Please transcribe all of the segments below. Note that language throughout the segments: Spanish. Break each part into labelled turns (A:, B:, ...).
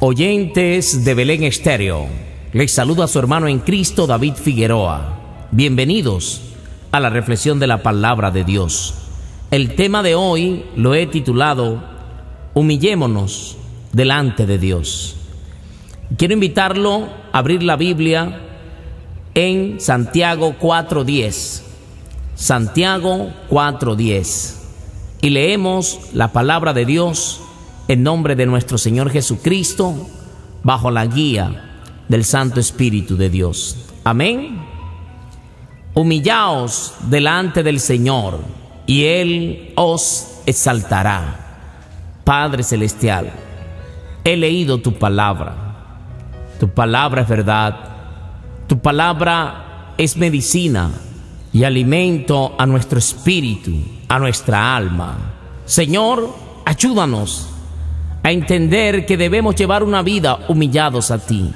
A: Oyentes de Belén Estéreo, les saluda su hermano en Cristo, David Figueroa. Bienvenidos a la reflexión de la palabra de Dios. El tema de hoy lo he titulado Humillémonos delante de Dios. Quiero invitarlo a abrir la Biblia en Santiago 4:10. Santiago 4:10. Y leemos la palabra de Dios en nombre de nuestro Señor Jesucristo, bajo la guía del Santo Espíritu de Dios. Amén. Humillaos delante del Señor, y Él os exaltará. Padre Celestial, he leído tu palabra. Tu palabra es verdad. Tu palabra es medicina y alimento a nuestro espíritu, a nuestra alma. Señor, ayúdanos a entender que debemos llevar una vida humillados a ti,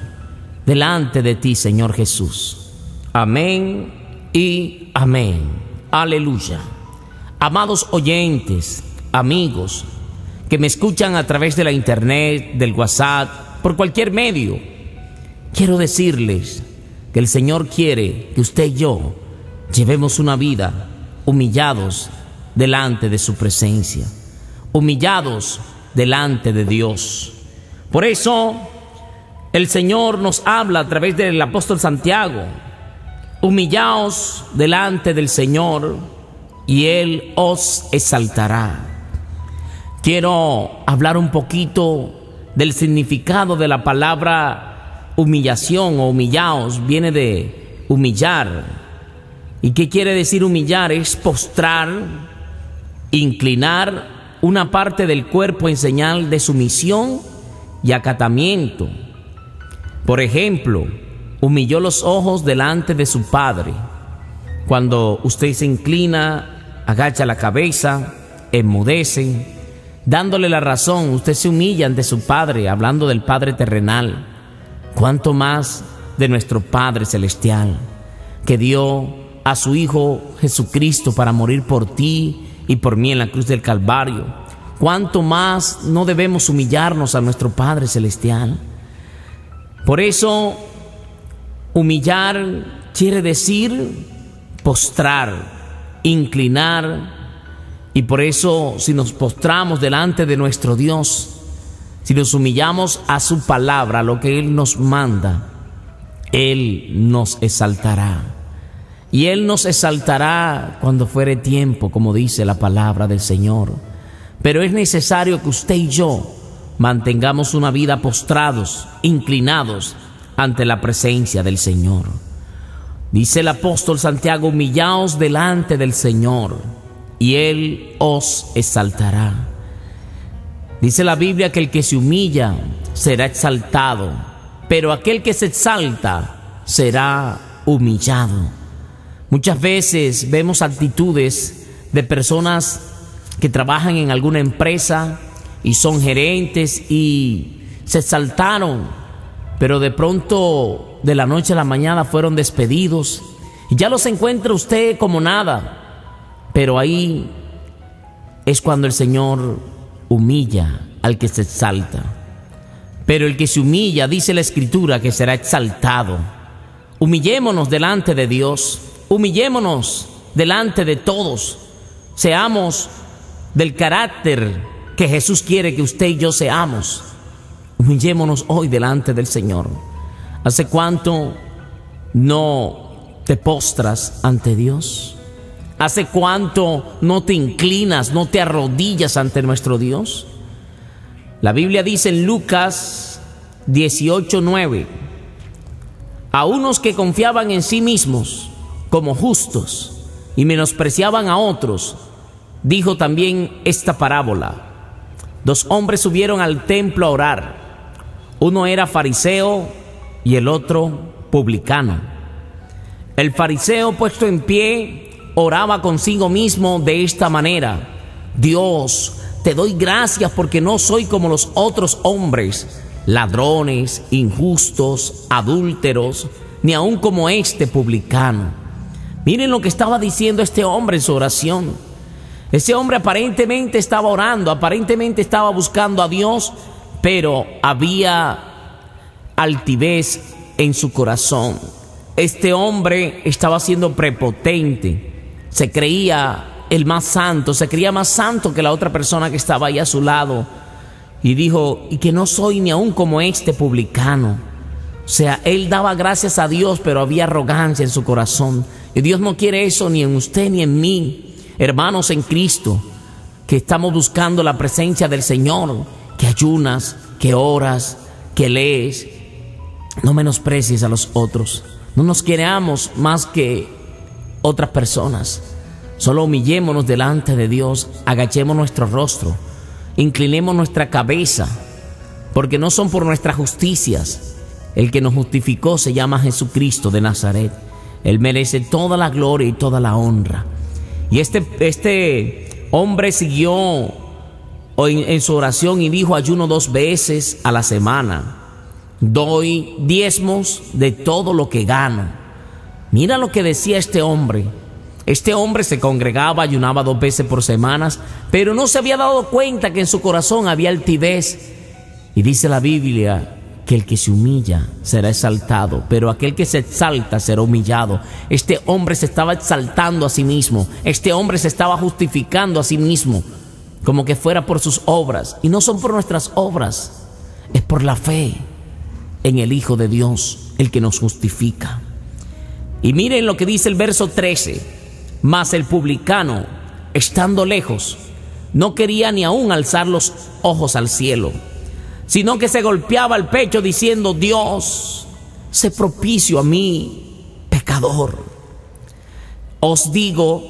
A: delante de ti, Señor Jesús. Amén y amén. Aleluya. Amados oyentes, amigos, que me escuchan a través de la internet, del WhatsApp, por cualquier medio, quiero decirles que el Señor quiere que usted y yo llevemos una vida humillados delante de su presencia, humillados delante de Dios. Por eso el Señor nos habla a través del apóstol Santiago: humillaos delante del Señor y Él os exaltará. Quiero hablar un poquito del significado de la palabra humillación o humillaos. Viene de humillar. ¿Y qué quiere decir humillar? Es postrar, inclinar una parte del cuerpo en señal de sumisión y acatamiento. Por ejemplo, humilló los ojos delante de su padre. Cuando usted se inclina, agacha la cabeza, enmudece, dándole la razón, usted se humilla ante su Padre, hablando del Padre terrenal. ¿Cuánto más de nuestro Padre celestial, que dio a su Hijo Jesucristo para morir por ti y por mí en la cruz del Calvario? ¿Cuánto más no debemos humillarnos a nuestro Padre celestial? Por eso, humillar quiere decir postrar, inclinar. Y por eso, si nos postramos delante de nuestro Dios, si nos humillamos a su palabra, a lo que Él nos manda, Él nos exaltará. Y Él nos exaltará cuando fuere tiempo, como dice la palabra del Señor. Pero es necesario que usted y yo mantengamos una vida postrados, inclinados ante la presencia del Señor. Dice el apóstol Santiago: humillaos delante del Señor y Él os exaltará. Dice la Biblia que el que se humilla será exaltado, pero aquel que se exalta será humillado. Muchas veces vemos actitudes de personas que trabajan en alguna empresa y son gerentes y se exaltaron, pero de pronto, de la noche a la mañana, fueron despedidos y ya los encuentra usted como nada. Pero ahí es cuando el Señor humilla al que se exalta. Pero el que se humilla, dice la Escritura, que será exaltado. Humillémonos delante de Dios, humillémonos delante de todos. Seamos del carácter que Jesús quiere que usted y yo seamos. Humillémonos hoy delante del Señor. ¿Hace cuánto no te postras ante Dios? ¿Hace cuánto no te inclinas, no te arrodillas ante nuestro Dios? La Biblia dice en Lucas 18:9: a unos que confiaban en sí mismos como justos y menospreciaban a otros, dijo también esta parábola. 2 hombres subieron al templo a orar. Uno era fariseo y el otro publicano. El fariseo, puesto en pie, oraba consigo mismo de esta manera: Dios, te doy gracias porque no soy como los otros hombres, ladrones, injustos, adúlteros, ni aun como este publicano. Miren lo que estaba diciendo este hombre en su oración. Ese hombre aparentemente estaba orando, aparentemente estaba buscando a Dios, pero había altivez en su corazón. Este hombre estaba siendo prepotente, se creía el más santo, se creía más santo que la otra persona que estaba ahí a su lado, y dijo: y que no soy ni aún como este publicano. O sea, él daba gracias a Dios, pero había arrogancia en su corazón, y Dios no quiere eso ni en usted ni en mí, hermanos en Cristo, que estamos buscando la presencia del Señor, que ayunas, que oras, que lees. No menosprecies a los otros, no nos creamos más que otras personas. Solo humillémonos delante de Dios, agachemos nuestro rostro, inclinemos nuestra cabeza, porque no son por nuestras justicias. El que nos justificó se llama Jesucristo de Nazaret. Él merece toda la gloria y toda la honra. Y este hombre siguió en su oración y dijo: ayuno 2 veces a la semana, doy diezmos de todo lo que gano. Mira lo que decía este hombre. Este hombre se congregaba, ayunaba 2 veces por semanas, pero no se había dado cuenta que en su corazón había altivez. Y dice la Biblia que el que se humilla será exaltado, pero aquel que se exalta será humillado. Este hombre se estaba exaltando a sí mismo, este hombre se estaba justificando a sí mismo, como que fuera por sus obras, y no son por nuestras obras, es por la fe en el Hijo de Dios el que nos justifica. Y miren lo que dice el verso 13: mas el publicano, estando lejos, no quería ni aún alzar los ojos al cielo, sino que se golpeaba el pecho diciendo: Dios, sé propicio a mí, pecador. Os digo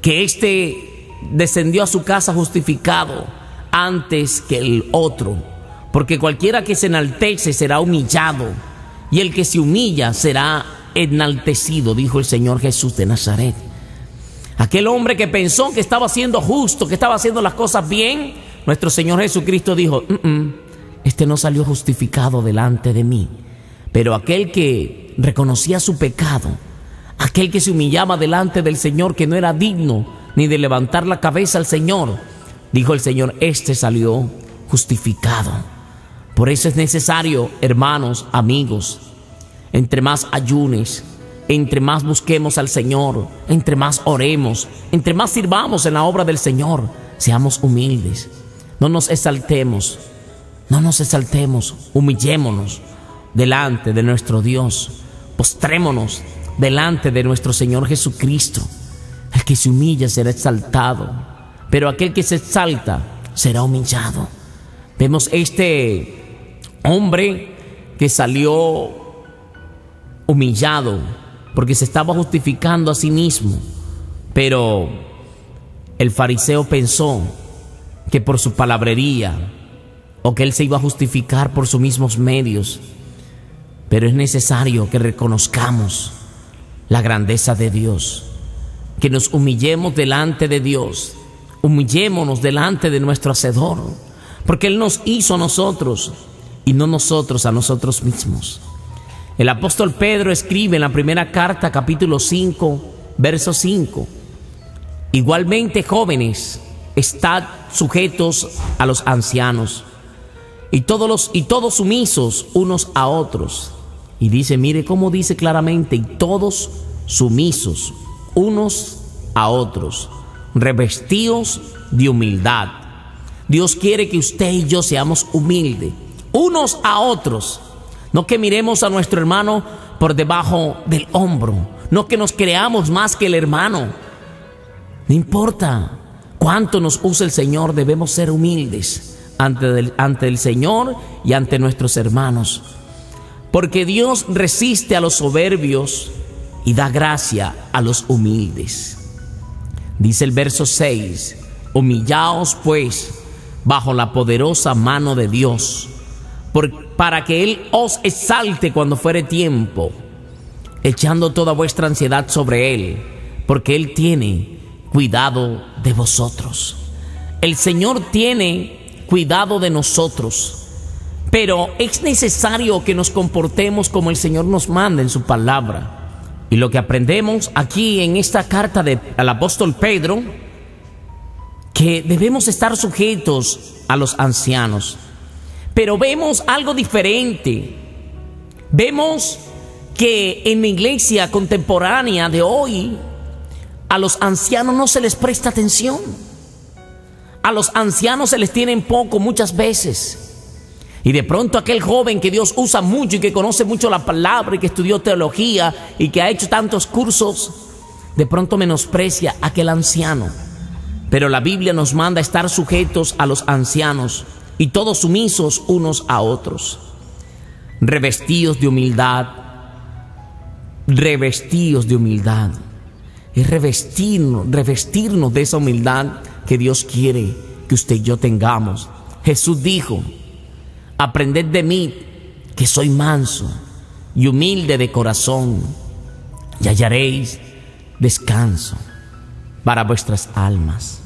A: que este descendió a su casa justificado antes que el otro, porque cualquiera que se enaltece será humillado, y el que se humilla será enaltecido, dijo el Señor Jesús de Nazaret. Aquel hombre que pensó que estaba siendo justo, que estaba haciendo las cosas bien, nuestro Señor Jesucristo dijo: este no salió justificado delante de mí. Pero aquel que reconocía su pecado, aquel que se humillaba delante del Señor, que no era digno ni de levantar la cabeza al Señor, dijo el Señor: este salió justificado. Por eso es necesario, hermanos, amigos, entre más ayunes, entre más busquemos al Señor, entre más oremos, entre más sirvamos en la obra del Señor, seamos humildes, no nos exaltemos, humillémonos delante de nuestro Dios, postrémonos delante de nuestro Señor Jesucristo. El que se humilla será exaltado, pero aquel que se exalta será humillado. Vemos este hombre que salió humillado porque se estaba justificando a sí mismo, pero el fariseo pensó que por su palabrería o que él se iba a justificar por sus mismos medios. Pero es necesario que reconozcamos la grandeza de Dios, que nos humillemos delante de Dios, humillémonos delante de nuestro Hacedor, porque Él nos hizo a nosotros y no nosotros a nosotros mismos. El apóstol Pedro escribe en la primera carta, capítulo 5, verso 5: igualmente, jóvenes, estad sujetos a los ancianos, y todos sumisos unos a otros. Y dice, mire cómo dice claramente: y todos sumisos unos a otros, revestidos de humildad. Dios quiere que usted y yo seamos humildes unos a otros, no que miremos a nuestro hermano por debajo del hombro, no que nos creamos más que el hermano. No importa cuánto nos use el Señor, debemos ser humildes ante el Señor y ante nuestros hermanos, porque Dios resiste a los soberbios y da gracia a los humildes. Dice el verso 6: humillaos pues bajo la poderosa mano de Dios, para que Él os exalte cuando fuere tiempo, echando toda vuestra ansiedad sobre Él, porque Él tiene cuidado de vosotros. El Señor tiene cuidado de nosotros, pero es necesario que nos comportemos como el Señor nos manda en su palabra. Y lo que aprendemos aquí en esta carta al apóstol Pedro, que debemos estar sujetos a los ancianos. Pero vemos algo diferente. Vemos que en la iglesia contemporánea de hoy, a los ancianos no se les presta atención. A los ancianos se les tiene en poco muchas veces. Y de pronto aquel joven que Dios usa mucho y que conoce mucho la palabra y que estudió teología y que ha hecho tantos cursos, de pronto menosprecia a aquel anciano. Pero la Biblia nos manda estar sujetos a los ancianos y todos sumisos unos a otros. Revestidos de humildad. Revestidos de humildad. Es revestirnos de esa humildad que Dios quiere que usted y yo tengamos. Jesús dijo: aprended de mí, que soy manso y humilde de corazón, y hallaréis descanso para vuestras almas.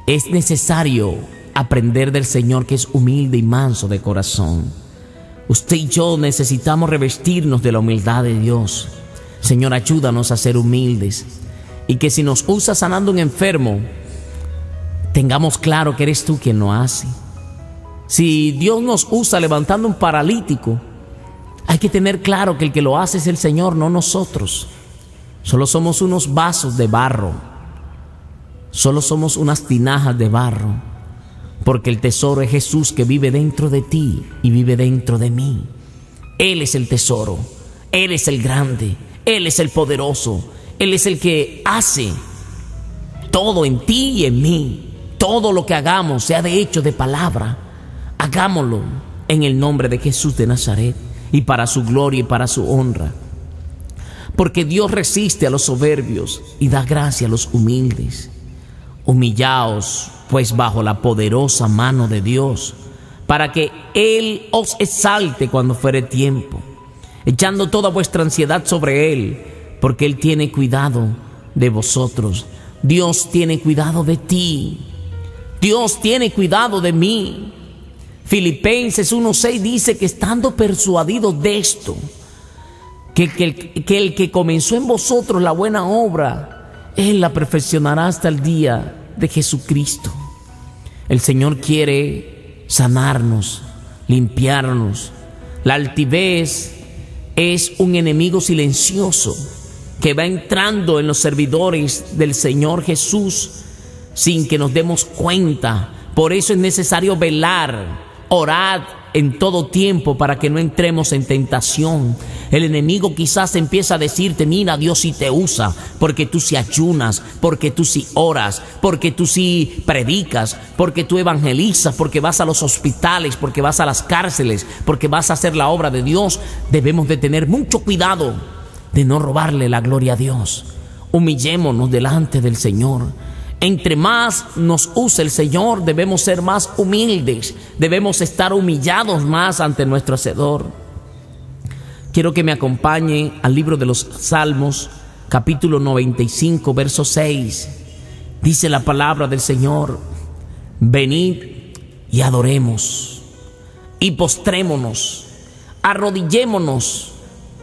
A: Es necesario aprender del Señor, que es humilde y manso de corazón. Usted y yo necesitamos revestirnos de la humildad de Dios. Señor, ayúdanos a ser humildes, y que si nos usa sanando un enfermo, tengamos claro que eres tú quien lo hace. Si Dios nos usa levantando un paralítico, hay que tener claro que el que lo hace es el Señor, no nosotros. Solo somos unos vasos de barro. Solo somos unas tinajas de barro, porque el tesoro es Jesús, que vive dentro de ti y vive dentro de mí. Él es el tesoro, Él es el grande, Él es el poderoso, Él es el que hace todo en ti y en mí. Todo lo que hagamos, sea de hecho, de palabra, hagámoslo en el nombre de Jesús de Nazaret, y para su gloria y para su honra. Porque Dios resiste a los soberbios y da gracia a los humildes. Humillaos pues bajo la poderosa mano de Dios, para que Él os exalte cuando fuere tiempo, echando toda vuestra ansiedad sobre Él, porque Él tiene cuidado de vosotros. Dios tiene cuidado de ti. Dios tiene cuidado de mí. Filipenses 1:6 dice que estando persuadidos de esto, que el que comenzó en vosotros la buena obra, Él la perfeccionará hasta el día de Jesucristo. El Señor quiere sanarnos, limpiarnos. La altivez es un enemigo silencioso que va entrando en los servidores del Señor Jesús sin que nos demos cuenta. Por eso es necesario velar, orad en todo tiempo para que no entremos en tentación. El enemigo quizás empieza a decirte: mira, Dios sí te usa, porque tú sí ayunas, porque tú sí oras, porque tú sí predicas, porque tú evangelizas, porque vas a los hospitales, porque vas a las cárceles, porque vas a hacer la obra de Dios. Debemos de tener mucho cuidado de no robarle la gloria a Dios. Humillémonos delante del Señor. Entre más nos use el Señor, debemos ser más humildes, debemos estar humillados más ante nuestro Hacedor. Quiero que me acompañe al libro de los Salmos, capítulo 95, verso 6. Dice la palabra del Señor: venid y adoremos, y postrémonos, arrodillémonos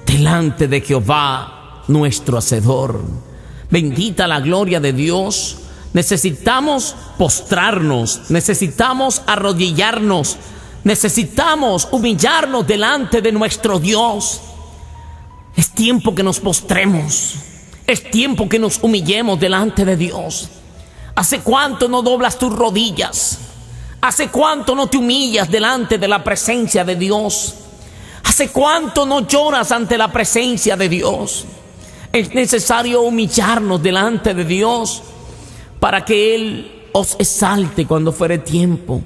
A: delante de Jehová nuestro Hacedor. Bendita la gloria de Dios. Necesitamos postrarnos, necesitamos arrodillarnos, necesitamos humillarnos delante de nuestro Dios. Es tiempo que nos postremos, es tiempo que nos humillemos delante de Dios. ¿Hace cuánto no doblas tus rodillas? ¿Hace cuánto no te humillas delante de la presencia de Dios? ¿Hace cuánto no lloras ante la presencia de Dios? Es necesario humillarnos delante de Dios para que Él os exalte cuando fuere tiempo.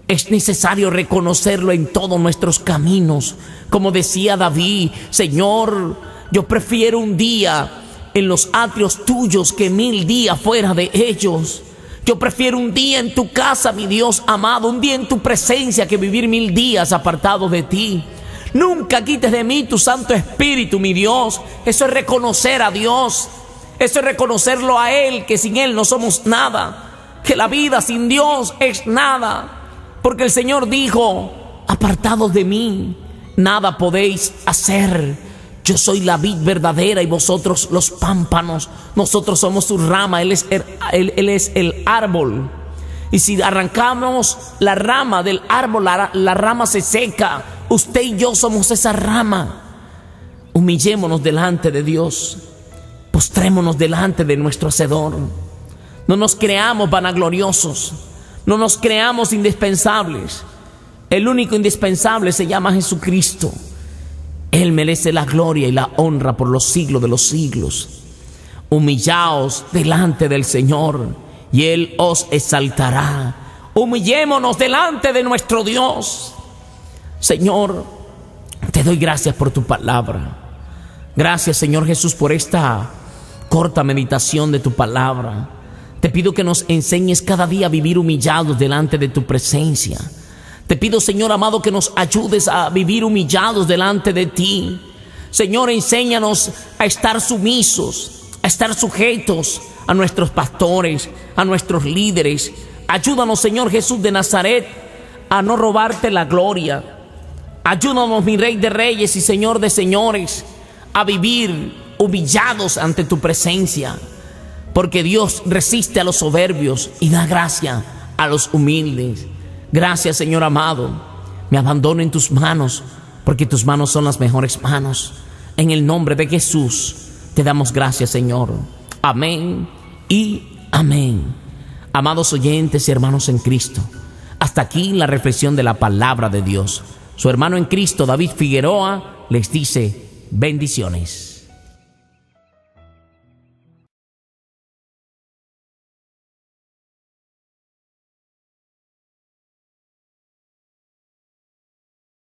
A: Es necesario reconocerlo en todos nuestros caminos. Como decía David: Señor, yo prefiero un día en los atrios tuyos que 1000 días fuera de ellos. Yo prefiero un día en tu casa, mi Dios amado, un día en tu presencia, que vivir 1000 días apartado de ti. Nunca quites de mí tu Santo Espíritu, mi Dios. Eso es reconocer a Dios. Eso es reconocerlo a Él, que sin Él no somos nada, que la vida sin Dios es nada. Porque el Señor dijo: apartados de mí, nada podéis hacer. Yo soy la vid verdadera y vosotros los pámpanos. Nosotros somos su rama, Él es el árbol. Y si arrancamos la rama del árbol, la rama se seca. Usted y yo somos esa rama. Humillémonos delante de Dios. Postrémonos delante de nuestro Hacedor. No nos creamos vanagloriosos. No nos creamos indispensables. El único indispensable se llama Jesucristo. Él merece la gloria y la honra por los siglos de los siglos. Humillaos delante del Señor y Él os exaltará. Humillémonos delante de nuestro Dios. Señor, te doy gracias por tu palabra. Gracias, Señor Jesús, por esta corta meditación de tu palabra. Te pido que nos enseñes cada día a vivir humillados delante de tu presencia. Te pido, Señor amado, que nos ayudes a vivir humillados delante de ti. Señor, enséñanos a estar sumisos, a estar sujetos a nuestros pastores, a nuestros líderes. Ayúdanos, Señor Jesús de Nazaret, a no robarte la gloria. Ayúdanos, mi Rey de Reyes y Señor de Señores, a vivir humillados ante tu presencia. Porque Dios resiste a los soberbios y da gracia a los humildes. Gracias, Señor amado. Me abandono en tus manos, porque tus manos son las mejores manos. En el nombre de Jesús te damos gracias, Señor. Amén y amén. Amados oyentes y hermanos en Cristo, hasta aquí la reflexión de la palabra de Dios. Su hermano en Cristo, David Figueroa, les dice bendiciones.